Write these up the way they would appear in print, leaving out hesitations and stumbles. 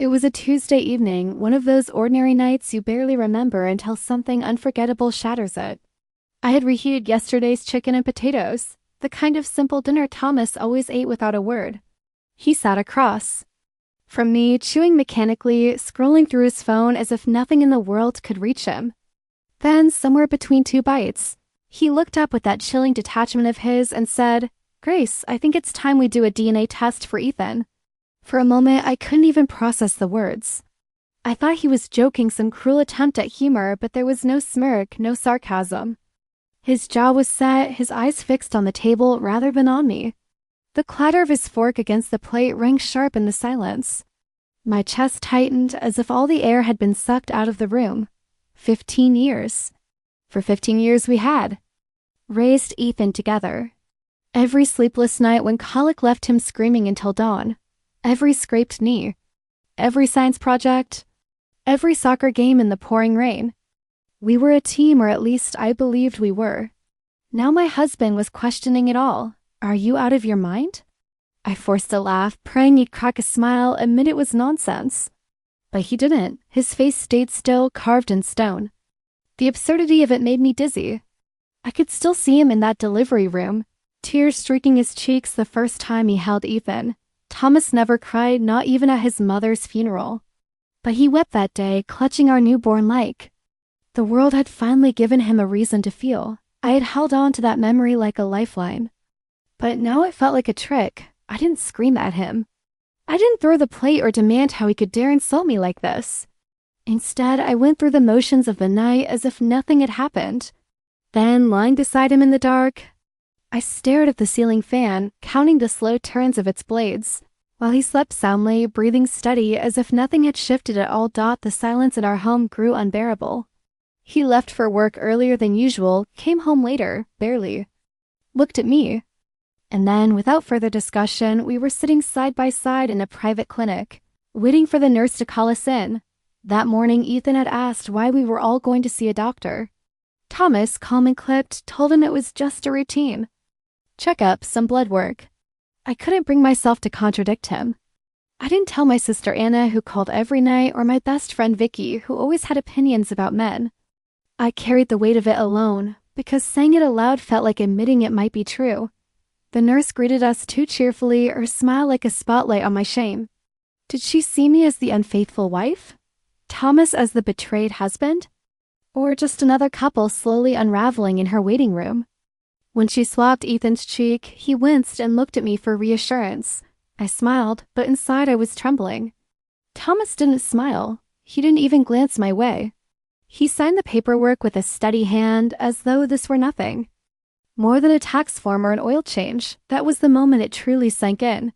It was a Tuesday evening, one of those ordinary nights you barely remember until something unforgettable shatters it. I had reheated yesterday's chicken and potatoes, the kind of simple dinner Thomas always ate without a word. He sat across from me, chewing mechanically, scrolling through his phone as if nothing in the world could reach him. Then, somewhere between two bites, he looked up with that chilling detachment of his and said, "Grace, I think it's time we do a DNA test for Ethan." For a moment, I couldn't even process the words. I thought he was joking some cruel attempt at humor, but there was no smirk, no sarcasm. His jaw was set, his eyes fixed on the table rather than on me. The clatter of his fork against the plate rang sharp in the silence. My chest tightened as if all the air had been sucked out of the room. 15 years. For 15 years we had raised Ethan together. Every sleepless night when colic left him screaming until dawn. Every scraped knee. Every science project. Every soccer game in the pouring rain. We were a team, or at least I believed we were. Now my husband was questioning it all. "Are you out of your mind?" I forced a laugh, praying he'd crack a smile, admit it was nonsense. But he didn't. His face stayed still, carved in stone. The absurdity of it made me dizzy. I could still see him in that delivery room, tears streaking his cheeks the first time he held Ethan. Thomas never cried, not even at his mother's funeral. But he wept that day, clutching our newborn like the world had finally given him a reason to feel. I had held on to that memory like a lifeline. But now it felt like a trick. I didn't scream at him. I didn't throw the plate or demand how he could dare insult me like this. Instead, I went through the motions of the night as if nothing had happened. Then, lying beside him in the dark, I stared at the ceiling fan, counting the slow turns of its blades. While he slept soundly, breathing steady as if nothing had shifted at all. The silence in our home grew unbearable. He left for work earlier than usual, came home later, barely. Looked at me. And then, without further discussion, we were sitting side by side in a private clinic, waiting for the nurse to call us in. That morning, Ethan had asked why we were all going to see a doctor. Thomas, calm and clipped, told him it was just a routine checkup, some blood work. I couldn't bring myself to contradict him. I didn't tell my sister Anna, who called every night, or my best friend Vicky, who always had opinions about men. I carried the weight of it alone, because saying it aloud felt like admitting it might be true. The nurse greeted us too cheerfully, her smile like a spotlight on my shame. Did she see me as the unfaithful wife? Thomas as the betrayed husband? Or just another couple slowly unraveling in her waiting room? When she swabbed Ethan's cheek, he winced and looked at me for reassurance. I smiled, but inside I was trembling. Thomas didn't smile. He didn't even glance my way. He signed the paperwork with a steady hand, as though this were nothing. More than a tax form or an oil change, that was the moment it truly sank in.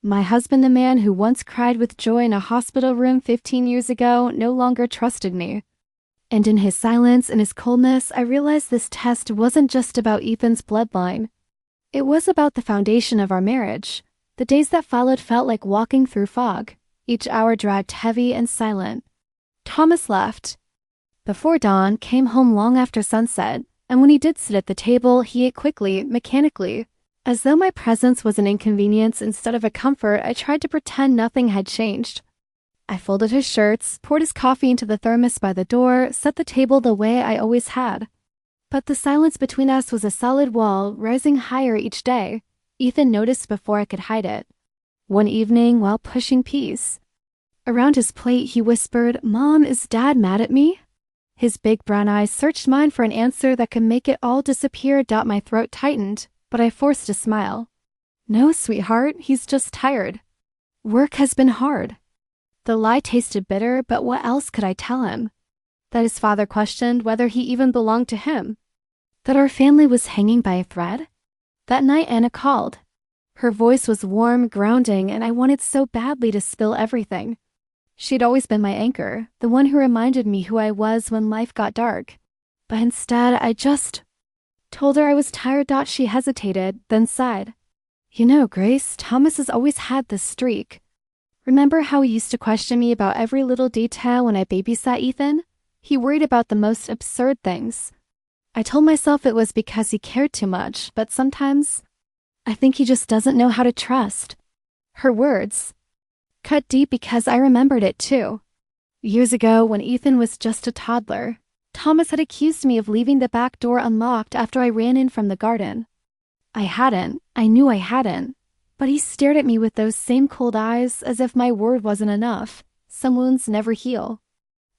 My husband, the man who once cried with joy in a hospital room 15 years ago, no longer trusted me. And in his silence and his coldness, I realized this test wasn't just about Ethan's bloodline. It was about the foundation of our marriage. The days that followed felt like walking through fog. Each hour dragged heavy and silent. Thomas left. Before dawn, came home long after sunset, and when he did sit at the table, he ate quickly, mechanically. As though my presence was an inconvenience instead of a comfort, I tried to pretend nothing had changed. I folded his shirts, poured his coffee into the thermos by the door, set the table the way I always had. But the silence between us was a solid wall, rising higher each day. Ethan noticed before I could hide it. One evening, while pushing peas around his plate, he whispered, "Mom, is Dad mad at me?" His big brown eyes searched mine for an answer that could make it all disappear. My throat tightened, but I forced a smile. "No, sweetheart, he's just tired. Work has been hard." The lie tasted bitter, but what else could I tell him? That his father questioned whether he even belonged to him. That our family was hanging by a thread? That night Anna called. Her voice was warm, grounding, and I wanted so badly to spill everything. She'd always been my anchor, the one who reminded me who I was when life got dark. But instead, I just told her I was tired. She hesitated, then sighed. "You know, Grace, Thomas has always had this streak. Remember how he used to question me about every little detail when I babysat Ethan? He worried about the most absurd things. I told myself it was because he cared too much, but sometimes I think he just doesn't know how to trust." Her words cut deep because I remembered it too. Years ago, when Ethan was just a toddler, Thomas had accused me of leaving the back door unlocked after I ran in from the garden. I hadn't. I knew I hadn't. But he stared at me with those same cold eyes as if my word wasn't enough. Some wounds never heal.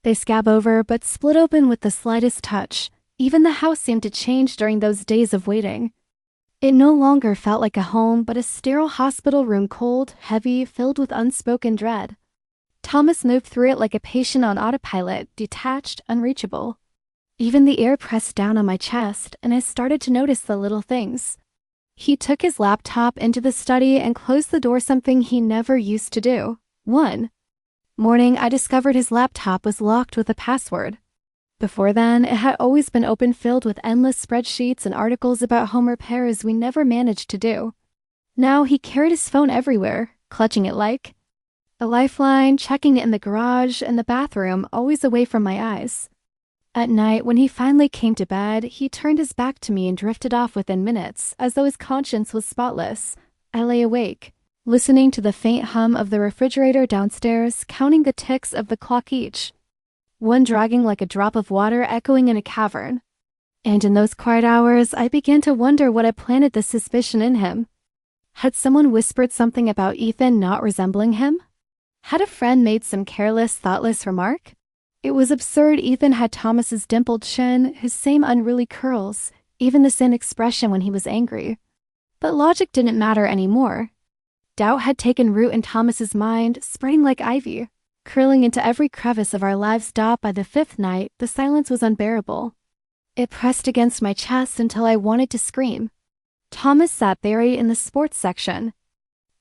They scab over but split open with the slightest touch. Even the house seemed to change during those days of waiting. It no longer felt like a home, but a sterile hospital room, cold, heavy, filled with unspoken dread. Thomas moved through it like a patient on autopilot, detached, unreachable. Even the air pressed down on my chest, and I started to notice the little things. He took his laptop into the study and closed the door, something he never used to do. One morning, I discovered his laptop was locked with a password. Before then, it had always been open, filled with endless spreadsheets and articles about home repairs we never managed to do. Now he carried his phone everywhere, clutching it like a lifeline, checking it in the garage and the bathroom, always away from my eyes. At night, when he finally came to bed, he turned his back to me and drifted off within minutes, as though his conscience was spotless. I lay awake, listening to the faint hum of the refrigerator downstairs, counting the ticks of the clock each, one dragging like a drop of water echoing in a cavern. And in those quiet hours, I began to wonder what had planted the suspicion in him. Had someone whispered something about Ethan not resembling him? Had a friend made some careless, thoughtless remark? It was absurd. Ethan had Thomas's dimpled chin, his same unruly curls, even the same expression when he was angry. But logic didn't matter anymore. Doubt had taken root in Thomas's mind, spreading like ivy, curling into every crevice of our lives. By the fifth night, the silence was unbearable. It pressed against my chest until I wanted to scream. Thomas sat buried in the sports section,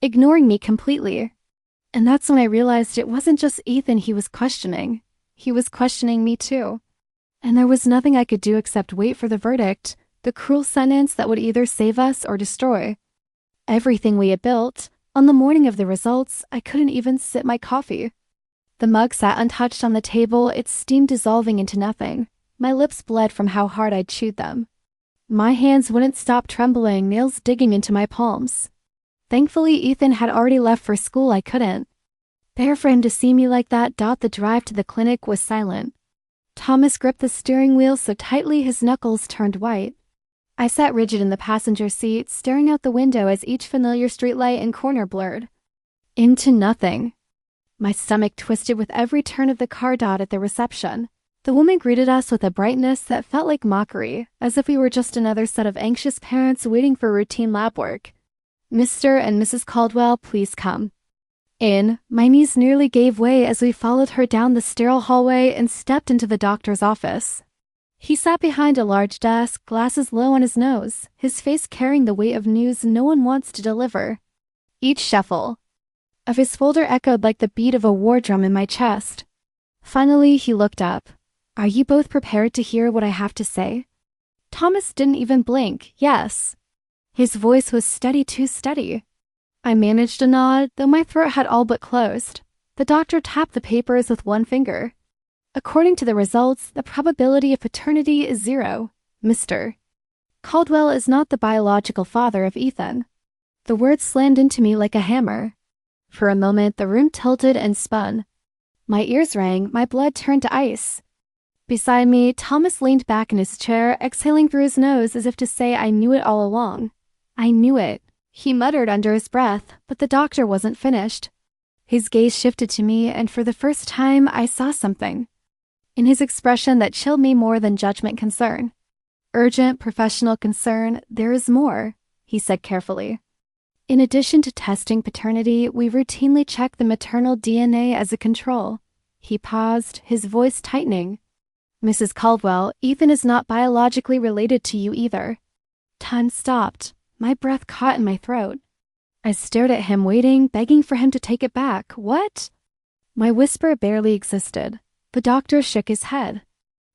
ignoring me completely. And that's when I realized it wasn't just Ethan he was questioning. He was questioning me too. And there was nothing I could do except wait for the verdict, the cruel sentence that would either save us or destroy everything we had built. On the morning of the results, I couldn't even sip my coffee. The mug sat untouched on the table, its steam dissolving into nothing. My lips bled from how hard I'd chewed them. My hands wouldn't stop trembling, nails digging into my palms. Thankfully, Ethan had already left for school. I couldn't bear for him to see me like that. The drive to the clinic was silent. Thomas gripped the steering wheel so tightly his knuckles turned white. I sat rigid in the passenger seat, staring out the window as each familiar streetlight and corner blurred into nothing. My stomach twisted with every turn of the car. At the reception, the woman greeted us with a brightness that felt like mockery, as if we were just another set of anxious parents waiting for routine lab work. "Mr. and Mrs. Caldwell, please come in." My knees nearly gave way as we followed her down the sterile hallway and stepped into the doctor's office. He sat behind a large desk, glasses low on his nose, his face carrying the weight of news no one wants to deliver. Each shuffle of his folder echoed like the beat of a war drum in my chest. Finally, he looked up. "Are you both prepared to hear what I have to say?" Thomas didn't even blink. "Yes." His voice was steady, too steady. I managed a nod, though my throat had all but closed. The doctor tapped the papers with one finger. "According to the results, the probability of paternity is 0. Mr. Caldwell is not the biological father of Ethan." The words slammed into me like a hammer. For a moment, the room tilted and spun. My ears rang, my blood turned to ice. Beside me, Thomas leaned back in his chair, exhaling through his nose as if to say I knew it all along. I knew it. He muttered under his breath, but the doctor wasn't finished. His gaze shifted to me, and for the first time, I saw something in his expression that chilled me more than judgment. Concern. Urgent, professional concern. "There is more," he said carefully. "In addition to testing paternity, we routinely check the maternal DNA as a control." He paused, his voice tightening. "Mrs. Caldwell, Ethan is not biologically related to you either." Time stopped. My breath caught in my throat. I stared at him, waiting, begging for him to take it back. "What?" My whisper barely existed. The doctor shook his head.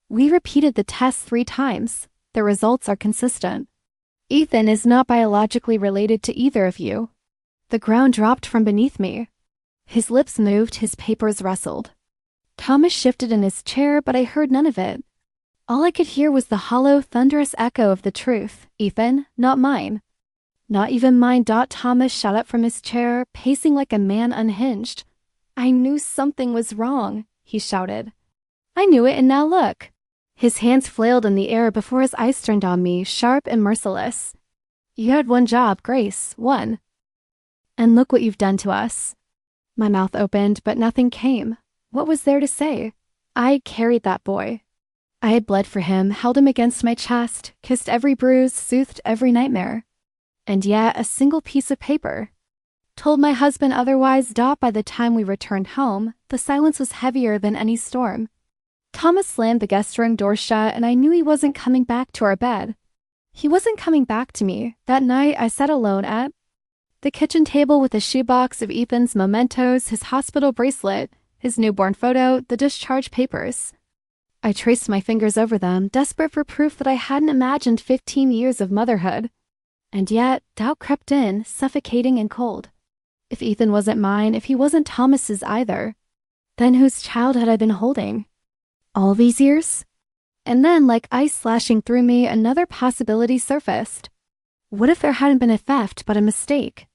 "We repeated the test 3 times. The results are consistent. Ethan is not biologically related to either of you." The ground dropped from beneath me. His lips moved, his papers rustled. Thomas shifted in his chair, but I heard none of it. All I could hear was the hollow, thunderous echo of the truth. "Ethan, not mine." "Not even mine." Thomas shot up from his chair, pacing like a man unhinged. I knew something was wrong, he shouted. I knew it, and now look. His hands flailed in the air before his eyes turned on me, sharp and merciless. You had one job, Grace, one. And look what you've done to us. My mouth opened, but nothing came. What was there to say? I carried that boy. I had bled for him, held him against my chest, kissed every bruise, soothed every nightmare. And yet, a single piece of paper. Told my husband otherwise. By the time we returned home, the silence was heavier than any storm. Thomas slammed the guest room door shut, and I knew he wasn't coming back to our bed. He wasn't coming back to me. That night, I sat alone at the kitchen table with a shoebox of Ethan's mementos, his hospital bracelet, his newborn photo, the discharge papers. I traced my fingers over them, desperate for proof that I hadn't imagined 15 years of motherhood. And yet, doubt crept in, suffocating and cold. If Ethan wasn't mine, if he wasn't Thomas's either, then whose child had I been holding? All these years? And then, like ice slashing through me, another possibility surfaced. What if there hadn't been a theft, but a mistake?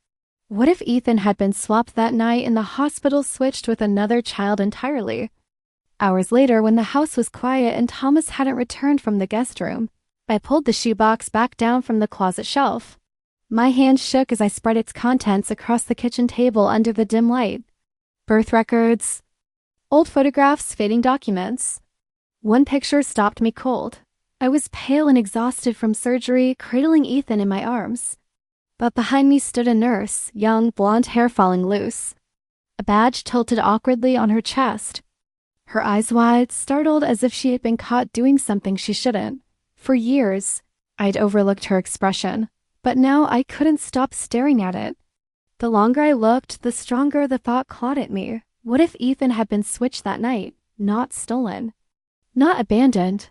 What if Ethan had been swapped that night and the hospital switched with another child entirely? Hours later, when the house was quiet and Thomas hadn't returned from the guest room, I pulled the shoebox back down from the closet shelf. My hand shook as I spread its contents across the kitchen table under the dim light. Birth records, old photographs, fading documents. One picture stopped me cold. I was pale and exhausted from surgery, cradling Ethan in my arms. But behind me stood a nurse, young, blonde hair falling loose. A badge tilted awkwardly on her chest. Her eyes wide, startled as if she had been caught doing something she shouldn't. For years, I'd overlooked her expression, but now I couldn't stop staring at it. The longer I looked, the stronger the thought clawed at me. What if Ethan had been switched that night, not stolen? Not abandoned.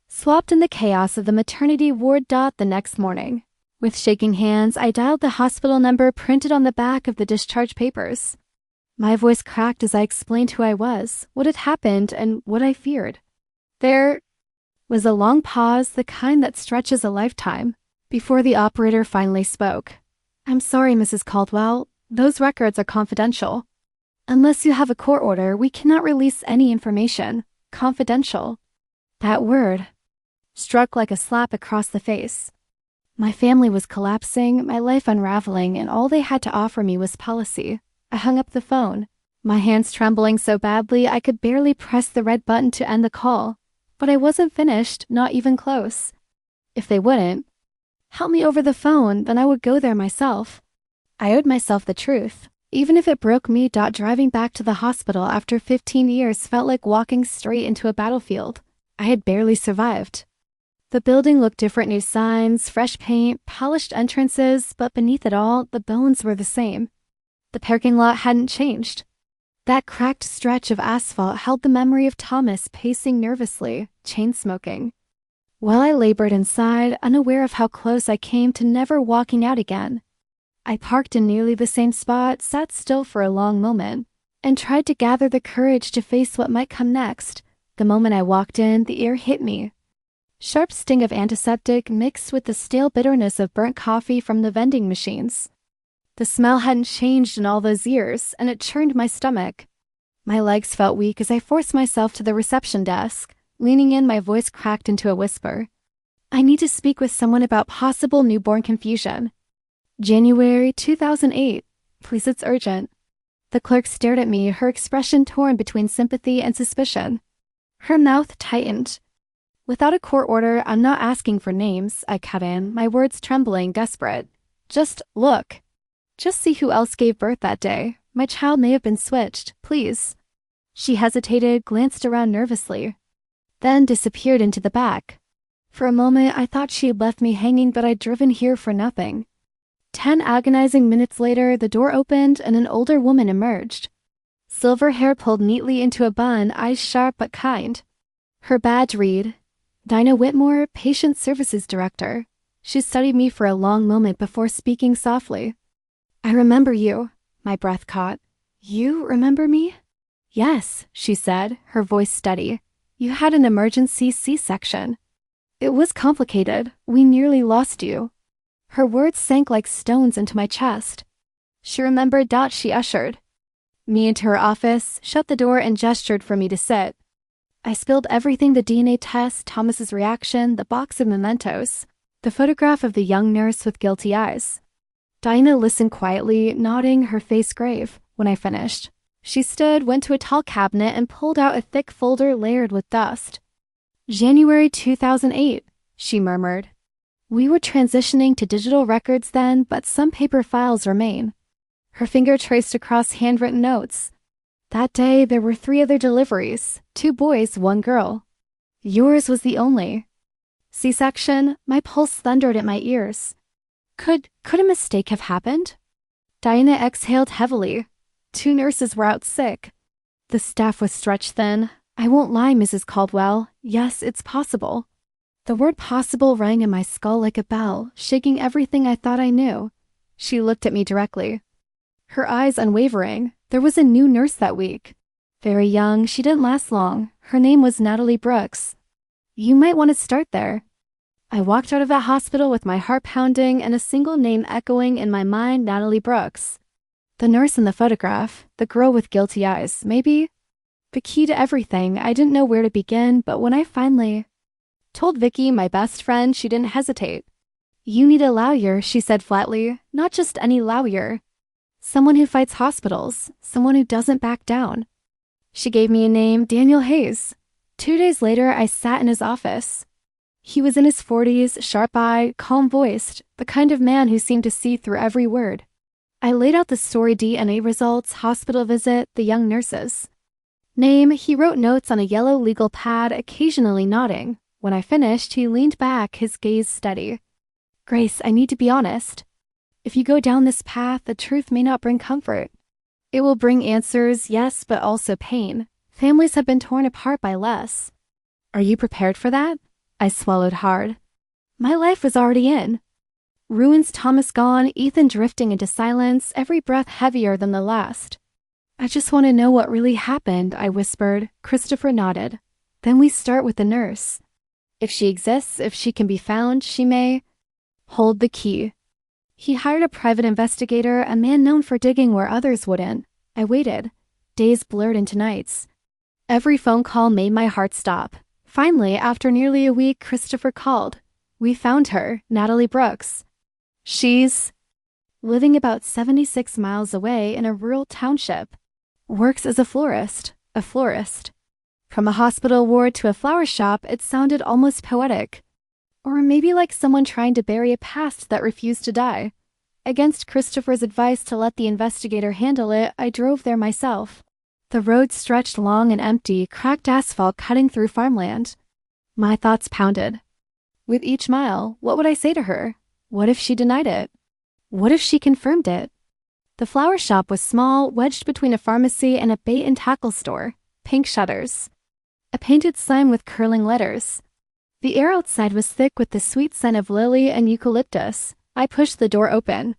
Swapped in the chaos of the maternity ward. The next morning, with shaking hands, I dialed the hospital number printed on the back of the discharge papers. My voice cracked as I explained who I was, what had happened, and what I feared. There was a long pause, the kind that stretches a lifetime, before the operator finally spoke. I'm sorry, Mrs. Caldwell. Those records are confidential. Unless you have a court order, we cannot release any information. Confidential. That word struck like a slap across the face. My family was collapsing, my life unraveling, and all they had to offer me was policy. I hung up the phone, my hands trembling so badly I could barely press the red button to end the call. But I wasn't finished, not even close. If they wouldn't help me over the phone, then I would go there myself. I owed myself the truth, even if it broke me. Driving back to the hospital after 15 years felt like walking straight into a battlefield. I had barely survived. The building looked different, new signs, fresh paint, polished entrances, but beneath it all, the bones were the same. The parking lot hadn't changed. That cracked stretch of asphalt held the memory of Thomas pacing nervously, chain-smoking. While I labored inside, unaware of how close I came to never walking out again, I parked in nearly the same spot, sat still for a long moment, and tried to gather the courage to face what might come next. The moment I walked in, the air hit me. Sharp sting of antiseptic mixed with the stale bitterness of burnt coffee from the vending machines. The smell hadn't changed in all those years, and it churned my stomach. My legs felt weak as I forced myself to the reception desk. Leaning in, my voice cracked into a whisper. I need to speak with someone about possible newborn confusion. January 2008. Please, it's urgent. The clerk stared at me, her expression torn between sympathy and suspicion. Her mouth tightened. Without a court order, I'm not asking for names, I cut in, my words trembling, desperate. Just look. Just see who else gave birth that day. My child may have been switched, please. She hesitated, glanced around nervously, then disappeared into the back. For a moment, I thought she had left me hanging, but I'd driven here for nothing. 10 agonizing minutes later, the door opened and an older woman emerged. Silver hair pulled neatly into a bun, eyes sharp but kind. Her badge read, Dinah Whitmore, Patient Services Director. She studied me for a long moment before speaking softly. I remember you, my breath caught. You remember me? Yes, she said, her voice steady. You had an emergency C-section. It was complicated. We nearly lost you. Her words sank like stones into my chest. She remembered. She ushered Me into her office, shut the door, and gestured for me to sit. I spilled everything: the DNA test, Thomas's reaction, the box of mementos, the photograph of the young nurse with guilty eyes. Diana listened quietly, nodding, her face grave. When I finished, she stood, went to a tall cabinet, and pulled out a thick folder layered with dust. January 2008, she murmured. We were transitioning to digital records then, but some paper files remain. Her finger traced across handwritten notes. That day, there were 3 other deliveries, 2 boys, 1 girl. Yours was the only. C-section. My pulse thundered at my ears. Could a mistake have happened? Diana exhaled heavily. 2 nurses were out sick. The staff was stretched thin. I won't lie, Mrs. Caldwell. Yes, it's possible. The word possible rang in my skull like a bell, shaking everything I thought I knew. She looked at me directly. Her eyes unwavering. There was a new nurse that week. Very young, she didn't last long. Her name was Natalie Brooks. You might want to start there. I walked out of that hospital with my heart pounding and a single name echoing in my mind: Natalie Brooks. The nurse in the photograph, the girl with guilty eyes, maybe? The key to everything. I didn't know where to begin, but when I finally told Vicky, my best friend, she didn't hesitate. You need a lawyer, she said flatly. Not just any lawyer. Someone who fights hospitals, someone who doesn't back down. She gave me a name: Daniel Hayes. 2 days later, I sat in his office. He was in his 40s, sharp-eyed, calm-voiced, the kind of man who seemed to see through every word. I laid out the story: DNA results, hospital visit, the young nurses. Name. He wrote notes on a yellow legal pad, occasionally nodding. When I finished, he leaned back, his gaze steady. Grace, I need to be honest. If you go down this path, the truth may not bring comfort. It will bring answers, yes, but also pain. Families have been torn apart by less. Are you prepared for that? I swallowed hard. My life was already in. Ruins, Thomas gone, Ethan drifting into silence, every breath heavier than the last. I just want to know what really happened, I whispered. Christopher nodded. Then we start with the nurse. If she exists, if she can be found, she may hold the key. He hired a private investigator, a man known for digging where others wouldn't. I waited. Days blurred into nights. Every phone call made my heart stop. Finally, after nearly a week, Christopher called. We found her, Natalie Brooks. She's living about 76 miles away in a rural township. Works as a florist. From a hospital ward to a flower shop, it sounded almost poetic. Or maybe like someone trying to bury a past that refused to die. Against Christopher's advice to let the investigator handle it, I drove there myself. The road stretched long and empty, cracked asphalt cutting through farmland. My thoughts pounded. With each mile, what would I say to her? What if she denied it? What if she confirmed it? The flower shop was small, wedged between a pharmacy and a bait and tackle store. Pink shutters. A painted sign with curling letters. The air outside was thick with the sweet scent of lily and eucalyptus. I pushed the door open.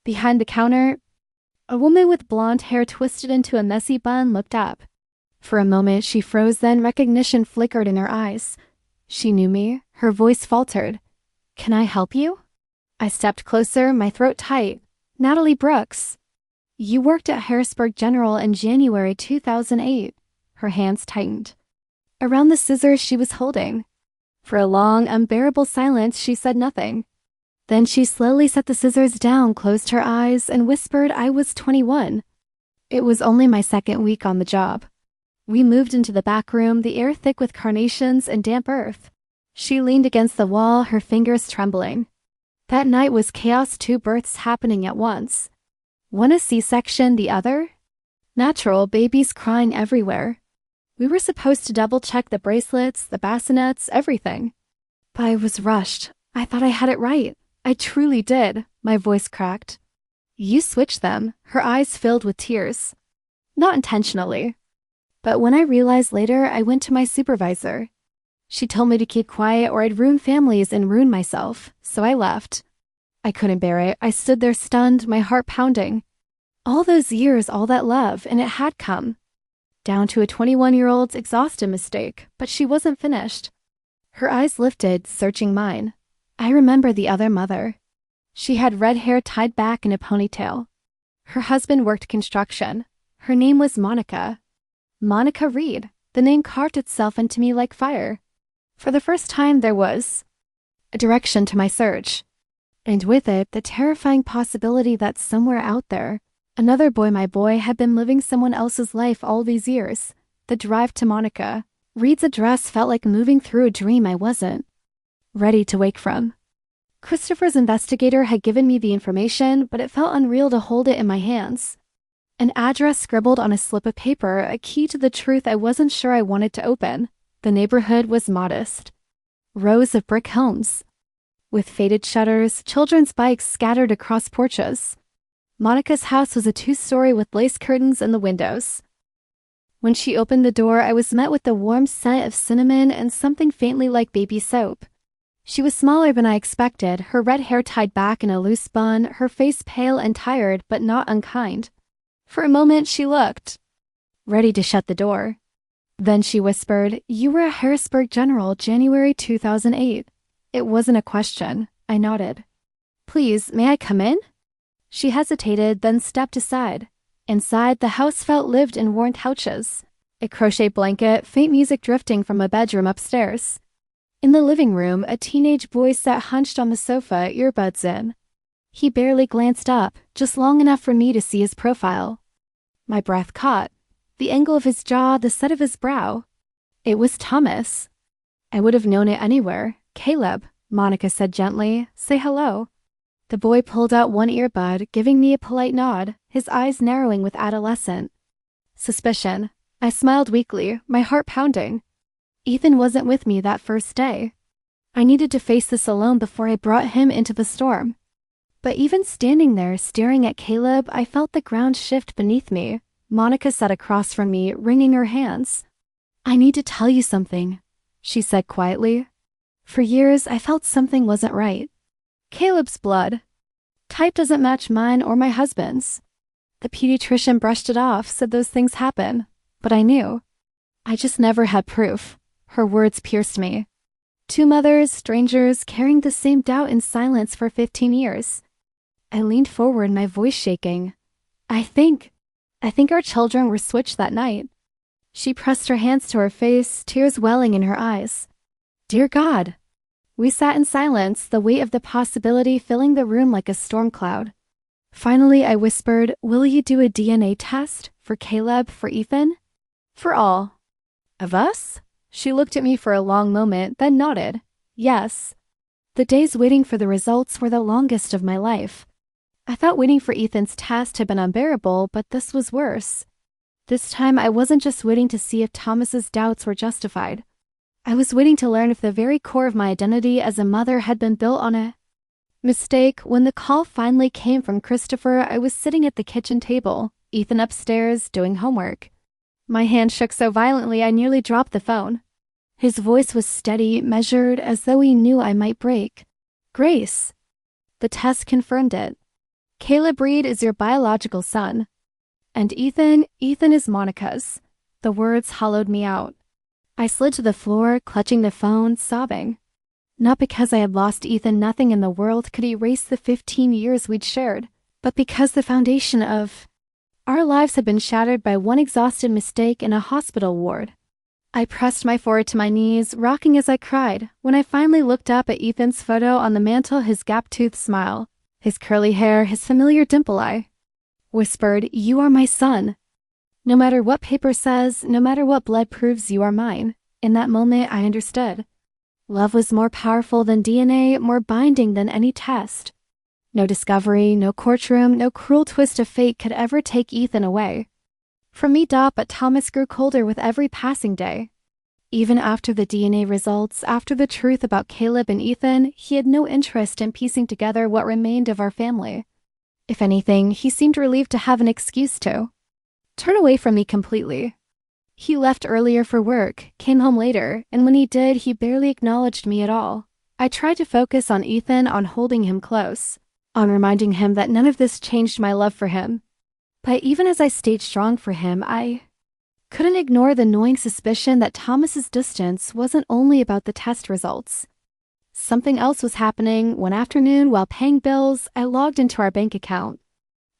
Behind the counter, a woman with blonde hair twisted into a messy bun looked up. For a moment she froze, then recognition flickered in her eyes. She knew me. Her voice faltered. Can I help you? I stepped closer, my throat tight. Natalie Brooks. You worked at Harrisburg General in January 2008. Her hands tightened. Around the scissors she was holding. For a long, unbearable silence, she said nothing. Then she slowly set the scissors down, closed her eyes, and whispered I was 21. It was only my 2nd week on the job. We moved into the back room, the air thick with carnations and damp earth. She leaned against the wall, her fingers trembling. That night was chaos, 2 births happening at once. One a C-section, the other? Natural, babies crying everywhere. We were supposed to double-check the bracelets, the bassinets, everything. But I was rushed. I thought I had it right. I truly did. My voice cracked. You switched them. Her eyes filled with tears. Not intentionally. But when I realized later, I went to my supervisor. She told me to keep quiet or I'd ruin families and ruin myself, so I left. I couldn't bear it. I stood there stunned, my heart pounding. All those years, all that love, and it had come. Down to a 21-year-old's exhausted mistake, but she wasn't finished. Her eyes lifted, searching mine. I remember the other mother. She had red hair tied back in a ponytail. Her husband worked construction. Her name was Monica. Monica Reed. The name carved itself into me like fire. For the first time, there was a direction to my search. And with it, the terrifying possibility that somewhere out there, another boy, my boy, had been living someone else's life all these years. The drive to Monica Reed's address felt like moving through a dream I wasn't ready to wake from. Christopher's investigator had given me the information, but it felt unreal to hold it in my hands. An address scribbled on a slip of paper, a key to the truth I wasn't sure I wanted to open. The neighborhood was modest. Rows of brick homes, with faded shutters, children's bikes scattered across porches. Monica's house was a 2-story with lace curtains in the windows. When she opened the door, I was met with the warm scent of cinnamon and something faintly like baby soap. She was smaller than I expected, her red hair tied back in a loose bun, her face pale and tired, but not unkind. For a moment, she looked ready to shut the door. Then she whispered, "You were a Harrisburg General, January 2008. It wasn't a question. I nodded. "Please, may I come in?" She hesitated, then stepped aside. Inside, the house felt lived in worn couches, a crochet blanket, faint music drifting from a bedroom upstairs. In the living room, a teenage boy sat hunched on the sofa, earbuds in. He barely glanced up, just long enough for me to see his profile. My breath caught. The angle of his jaw, the set of his brow. It was Thomas. I would have known it anywhere. "Caleb," Monica said gently. "Say hello." The boy pulled out one earbud, giving me a polite nod, his eyes narrowing with adolescent suspicion. I smiled weakly, my heart pounding. Ethan wasn't with me that first day. I needed to face this alone before I brought him into the storm. But even standing there, staring at Caleb, I felt the ground shift beneath me. Monica sat across from me, wringing her hands. "I need to tell you something," she said quietly. For years, I felt something wasn't right. Caleb's blood type doesn't match mine or my husband's. The pediatrician brushed it off, said those things happen. But I knew. I just never had proof. Her words pierced me. 2 mothers, strangers, carrying the same doubt in silence for 15 years. I leaned forward, my voice shaking. I think our children were switched that night." She pressed her hands to her face, tears welling in her eyes. Dear God. We sat in silence, the weight of the possibility filling the room like a storm cloud. Finally, I whispered, "Will you do a DNA test? For Caleb, for Ethan? For all of us?" She looked at me for a long moment, then nodded. Yes. The days waiting for the results were the longest of my life. I thought waiting for Ethan's test had been unbearable, but this was worse. This time, I wasn't just waiting to see if Thomas's doubts were justified. I was waiting to learn if the very core of my identity as a mother had been built on a mistake. When the call finally came from Christopher, I was sitting at the kitchen table, Ethan upstairs, doing homework. My hand shook so violently I nearly dropped the phone. His voice was steady, measured, as though he knew I might break. "Grace." The test confirmed it. "Caleb Reed is your biological son. And Ethan is Monica's." The words hollowed me out. I slid to the floor, clutching the phone, sobbing. Not because I had lost Ethan, nothing in the world could erase the 15 years we'd shared, but because the foundation of our lives had been shattered by one exhausted mistake in a hospital ward. I pressed my forehead to my knees, rocking as I cried. When I finally looked up at Ethan's photo on the mantel, his gap-toothed smile, his curly hair, his familiar dimple eye, whispered, "You are my son. No matter what paper says, no matter what blood proves, you are mine." In that moment, I understood. Love was more powerful than DNA, more binding than any test. No discovery, no courtroom, no cruel twist of fate could ever take Ethan away. From me, but Thomas grew colder with every passing day. Even after the DNA results, after the truth about Caleb and Ethan, he had no interest in piecing together what remained of our family. If anything, he seemed relieved to have an excuse to turn away from me completely. He left earlier for work, came home later, and when he did, he barely acknowledged me at all. I tried to focus on Ethan, on holding him close, on reminding him that none of this changed my love for him. But even as I stayed strong for him, I couldn't ignore the gnawing suspicion that Thomas's distance wasn't only about the test results. Something else was happening. One afternoon, while paying bills, I logged into our bank account.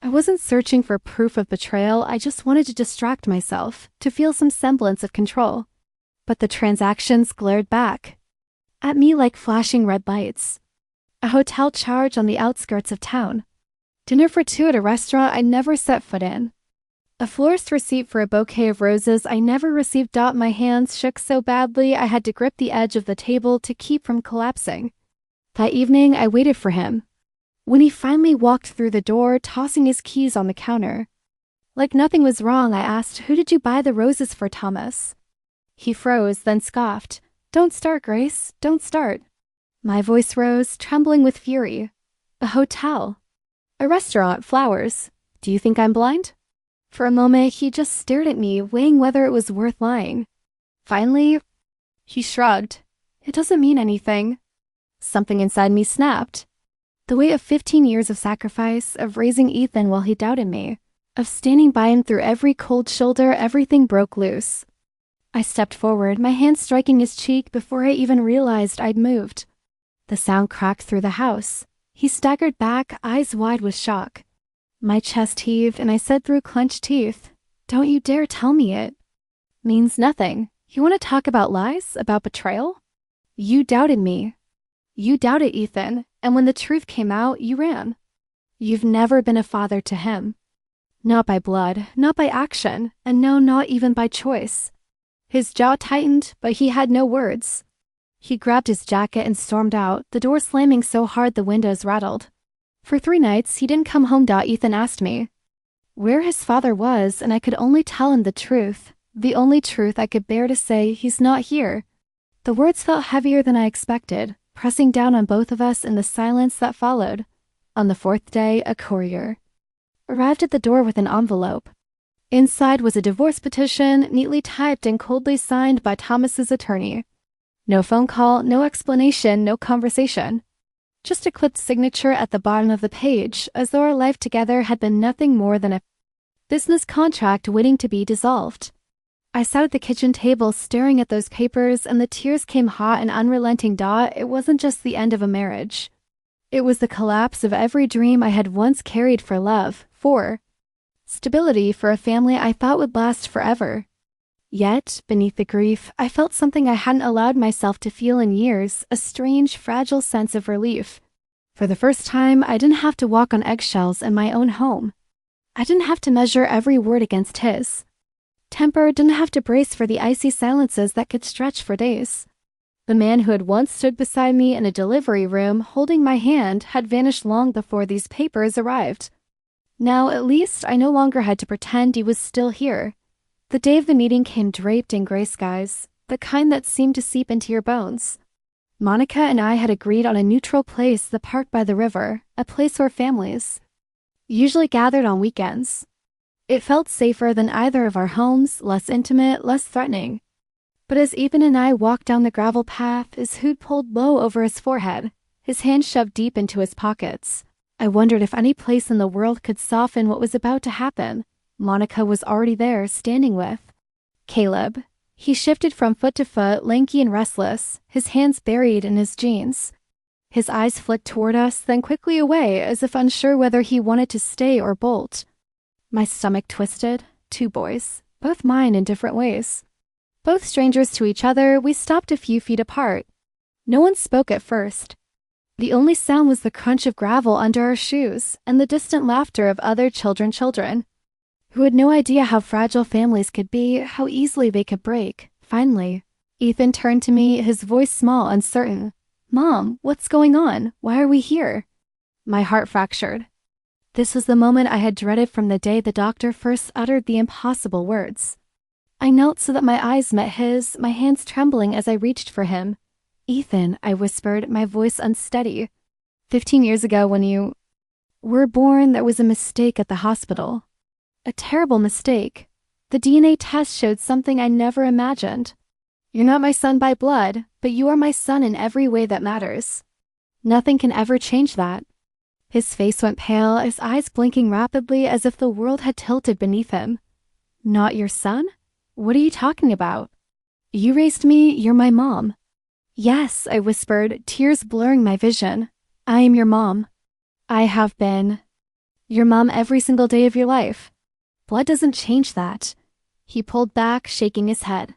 I wasn't searching for proof of betrayal, I just wanted to distract myself, to feel some semblance of control. But the transactions glared back at me like flashing red lights. A hotel charge on the outskirts of town. Dinner for two at a restaurant I never set foot in. A florist receipt for a bouquet of roses I never received. My hands shook so badly I had to grip the edge of the table to keep from collapsing. That evening, I waited for him. When he finally walked through the door, tossing his keys on the counter. Like nothing was wrong, I asked, "Who did you buy the roses for, Thomas?" He froze, then scoffed. "Don't start, Grace. Don't start." My voice rose, trembling with fury. A hotel. A restaurant, flowers. Do you think I'm blind? For a moment, he just stared at me, weighing whether it was worth lying. Finally, he shrugged. "It doesn't mean anything." Something inside me snapped. The weight of 15 years of sacrifice, of raising Ethan while he doubted me, of standing by him through every cold shoulder, everything broke loose. I stepped forward, my hand striking his cheek before I even realized I'd moved. The sound cracked through the house. He staggered back, eyes wide with shock. My chest heaved, and I said through clenched teeth, "Don't you dare tell me it." "Means nothing. You want to talk about lies? About betrayal? You doubted me. You doubted Ethan, and when the truth came out, you ran. You've never been a father to him. Not by blood, not by action, and no, not even by choice." His jaw tightened, but he had no words. He grabbed his jacket and stormed out, the door slamming so hard the windows rattled. For 3 nights, he didn't come home. Ethan asked me where his father was, and I could only tell him the truth, the only truth I could bear to say. "He's not here." The words felt heavier than I expected, pressing down on both of us in the silence that followed. On the 4th day, a courier arrived at the door with an envelope. Inside was a divorce petition, neatly typed and coldly signed by Thomas's attorney. No phone call, no explanation, no conversation. Just a clipped signature at the bottom of the page, as though our life together had been nothing more than a business contract waiting to be dissolved. I sat at the kitchen table staring at those papers, and the tears came hot and unrelenting. It wasn't just the end of a marriage. It was the collapse of every dream I had once carried for love, for stability, for a family I thought would last forever. Yet, beneath the grief, I felt something I hadn't allowed myself to feel in years, a strange, fragile sense of relief. For the first time, I didn't have to walk on eggshells in my own home. I didn't have to measure every word against his. Temper didn't have to brace for the icy silences that could stretch for days. The man who had once stood beside me in a delivery room holding my hand had vanished long before these papers arrived. Now, at least, I no longer had to pretend he was still here. The day of the meeting came draped in gray skies, the kind that seemed to seep into your bones. Monica and I had agreed on a neutral place, the park by the river, a place where families usually gathered on weekends. It felt safer than either of our homes, less intimate, less threatening. But as Ethan and I walked down the gravel path, his hood pulled low over his forehead, his hands shoved deep into his pockets, I wondered if any place in the world could soften what was about to happen. Monica was already there, standing with Caleb. He shifted from foot to foot, lanky and restless, his hands buried in his jeans. His eyes flicked toward us, then quickly away, as if unsure whether he wanted to stay or bolt. My stomach twisted. 2 boys, both mine in different ways. Both strangers to each other, we stopped a few feet apart. No one spoke at first. The only sound was the crunch of gravel under our shoes and the distant laughter of other children who had no idea how fragile families could be, how easily they could break. Finally, Ethan turned to me, his voice small, uncertain. "Mom, what's going on? Why are we here?" My heart fractured. This was the moment I had dreaded from the day the doctor first uttered the impossible words. I knelt so that my eyes met his, my hands trembling as I reached for him. "Ethan," I whispered, my voice unsteady. 15 years ago when you were born, there was a mistake at the hospital. A terrible mistake. The DNA test showed something I never imagined. You're not my son by blood, but you are my son in every way that matters. Nothing can ever change that." His face went pale, his eyes blinking rapidly as if the world had tilted beneath him. "Not your son? What are you talking about? You raised me, you're my mom." "Yes," I whispered, tears blurring my vision. "I am your mom. I have been Your mom every single day of your life. Blood doesn't change that. He pulled back, shaking his head.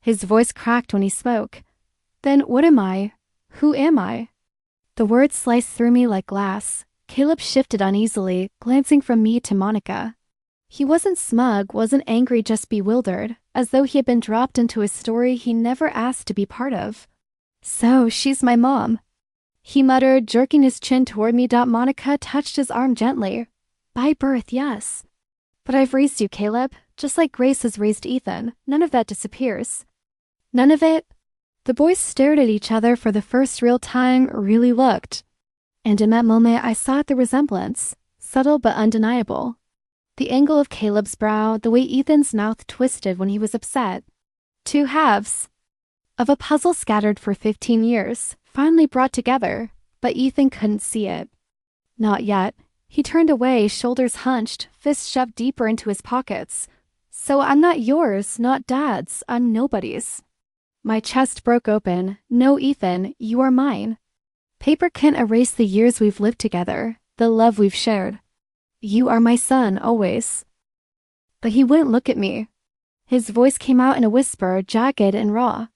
His voice cracked when he spoke. Then what am I? Who am I? The words sliced through me like glass. Caleb shifted uneasily, glancing from me to Monica. He wasn't smug, wasn't angry, just bewildered, as though he had been dropped into a story he never asked to be part of. So, she's my mom. He muttered, jerking his chin toward me. Monica touched his arm gently. By birth, yes. But I've raised you, Caleb, just like Grace has raised Ethan. None of that disappears. None of it? The boys stared at each other for the first real time, really looked. And in that moment, I saw the resemblance, subtle but undeniable. The angle of Caleb's brow, the way Ethan's mouth twisted when he was upset. Two halves of a puzzle scattered for 15 years, finally brought together, but Ethan couldn't see it. Not yet. He turned away, shoulders hunched, fists shoved deeper into his pockets. So I'm not yours, not Dad's, I'm nobody's. My chest broke open. No, Ethan, you are mine. Paper can't erase the years we've lived together, the love we've shared. You are my son, always. But he wouldn't look at me. His voice came out in a whisper, jagged and raw.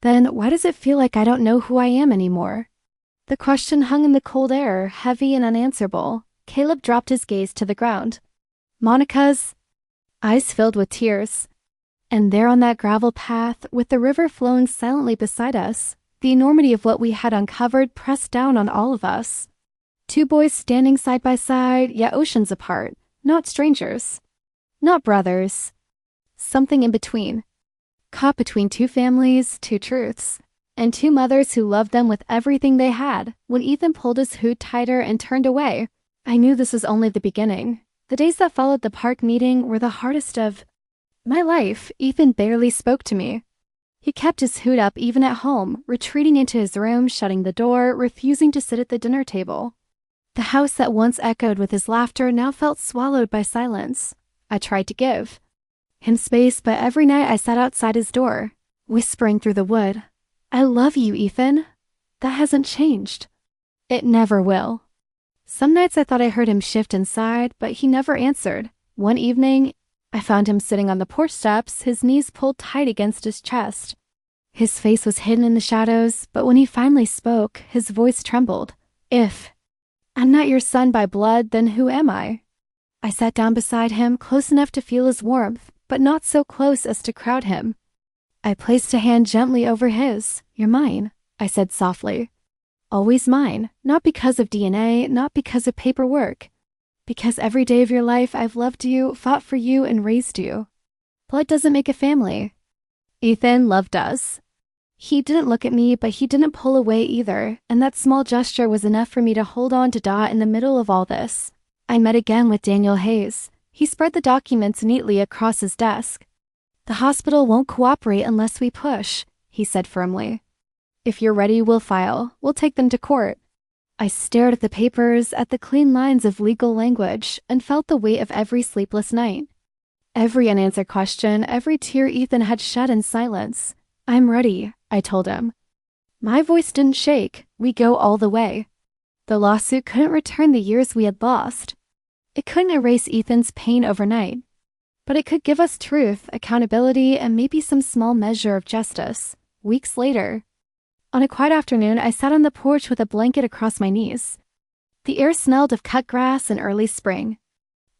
Then why does it feel like I don't know who I am anymore? The question hung in the cold air, heavy and unanswerable. Caleb dropped his gaze to the ground. Monica's eyes filled with tears. And there on that gravel path, with the river flowing silently beside us, the enormity of what we had uncovered pressed down on all of us. Two boys standing side by side, yet oceans apart, not strangers, not brothers. Something in between. Caught between two families, two truths, and two mothers who loved them with everything they had. When Ethan pulled his hood tighter and turned away, I knew this was only the beginning. The days that followed the park meeting were the hardest of my life. Ethan barely spoke to me. He kept his hood up even at home, retreating into his room, shutting the door, refusing to sit at the dinner table. The house that once echoed with his laughter now felt swallowed by silence. I tried to give him space, but every night I sat outside his door, whispering through the wood, I love you, Ethan. That hasn't changed. It never will. Some nights I thought I heard him shift inside, but he never answered. One evening, I found him sitting on the porch steps, his knees pulled tight against his chest. His face was hidden in the shadows, but when he finally spoke, his voice trembled. If I'm not your son by blood, then who am I? I sat down beside him, close enough to feel his warmth, but not so close as to crowd him. I placed a hand gently over his. You're mine, I said softly. Always mine, not because of DNA, not because of paperwork. Because every day of your life I've loved you, fought for you, and raised you. Blood doesn't make a family. Ethan, love does. He didn't look at me, but he didn't pull away either, and that small gesture was enough for me to hold on to Dot in the middle of all this. I met again with Daniel Hayes. He spread the documents neatly across his desk. The hospital won't cooperate unless we push, he said firmly. If you're ready, we'll file. We'll take them to court. I stared at the papers, at the clean lines of legal language, and felt the weight of every sleepless night. Every unanswered question, every tear Ethan had shed in silence. I'm ready, I told him. My voice didn't shake. We go all the way. The lawsuit couldn't return the years we had lost. It couldn't erase Ethan's pain overnight. But it could give us truth, accountability, and maybe some small measure of justice. Weeks later, on a quiet afternoon, I sat on the porch with a blanket across my knees. The air smelled of cut grass and early spring.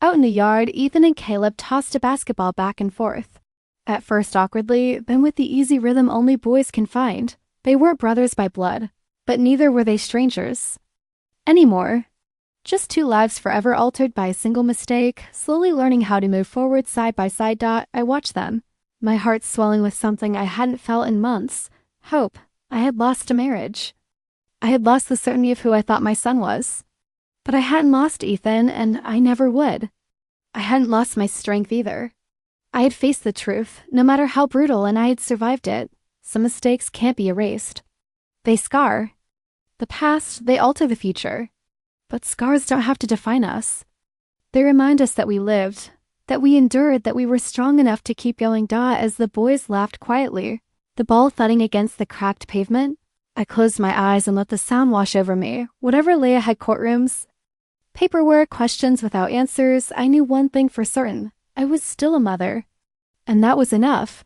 Out in the yard, Ethan and Caleb tossed a basketball back and forth. At first awkwardly, then with the easy rhythm only boys can find. They weren't brothers by blood, but neither were they strangers. Anymore. Just two lives forever altered by a single mistake, slowly learning how to move forward side by side. Dot, I watched them, my heart swelling with something I hadn't felt in months. Hope. I had lost a marriage. I had lost the certainty of who I thought my son was. But I hadn't lost Ethan, and I never would. I hadn't lost my strength either. I had faced the truth, no matter how brutal, and I had survived it. Some mistakes can't be erased. They scar. The past, they alter the future. But scars don't have to define us. They remind us that we lived, that we endured, that we were strong enough to keep going. Dot, as the boys laughed quietly, the ball thudding against the cracked pavement, I closed my eyes and let the sound wash over me. Whatever lay ahead, courtrooms, Paperwork, questions without answers, I knew one thing for certain. I was still a mother. And that was enough.